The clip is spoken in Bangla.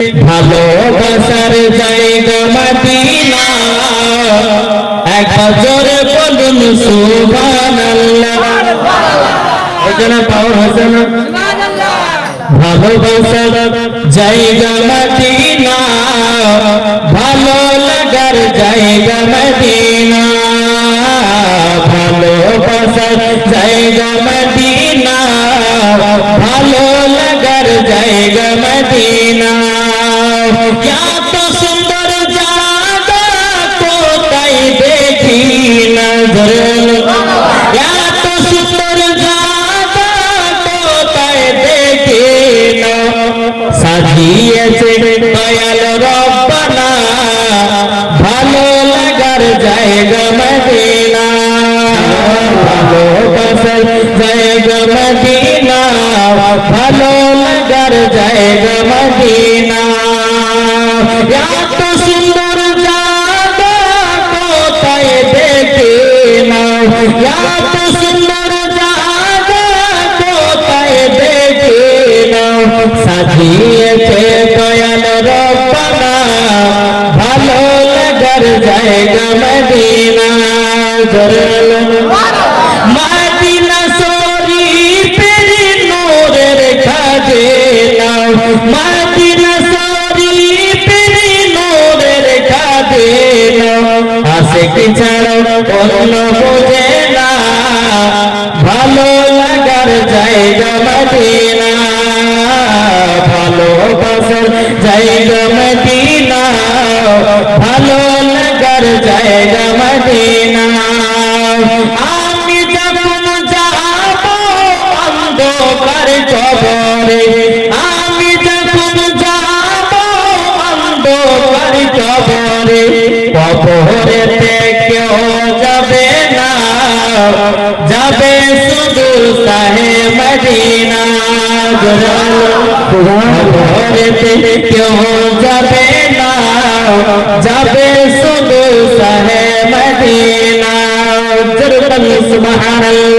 ভালোবাসার জায়গা মদিনা একবার জোরে বলুন সুবহানাল্লাহ। এখানে পাওয়ার হচ্ছে না? ভালোবাসার জায়গা মদিনা, ভালো লাগার জায়গা মদিনা, ভালোবাসার জায়গা মদিনা, ভালো লাগার জায়গা মদিনা। এত সুন্দর জায়গা কোথায় দেখি না, এত সুন্দর জায়গা কোথায় দেখি না, সাজিয়েছে দয়াল রব্বানা ভালো লাগার জায়গা মদিনা, ভালোবাসার জায়গা মদিনা, ভালো লাগার জায়গা মদিনা। এত সুন্দর জায়গা কোথায় দেখি না, এত সুন্দর জায়গা কোথায় দেখি না, সাজিয়েছে দয়াল রব্বানা ভালো লাগার জায়গা মদিনা। মদিনা শরীফের নূরের খাজিনা, মদিনা শরীফের নূরের খাজিনা, আশিক ছাড়া অন্য বোঝে না ভালো লাগার জায়গা মদিনা, ভালোবাসার জায়গা মদিনা, ভালো লাগার জায়গা মদিনা। আমি যখন যাব অন্ধকার কবরে, আমি যখন যাব অন্ধকার কবরে, কবরেতে কেউ যাবে না, যাবে শুধু শাহে মদিনা। কবরেতে কেউ যাবে না, যাবে শুধু শাহে মদিনা। সুবহানাল্লাহ।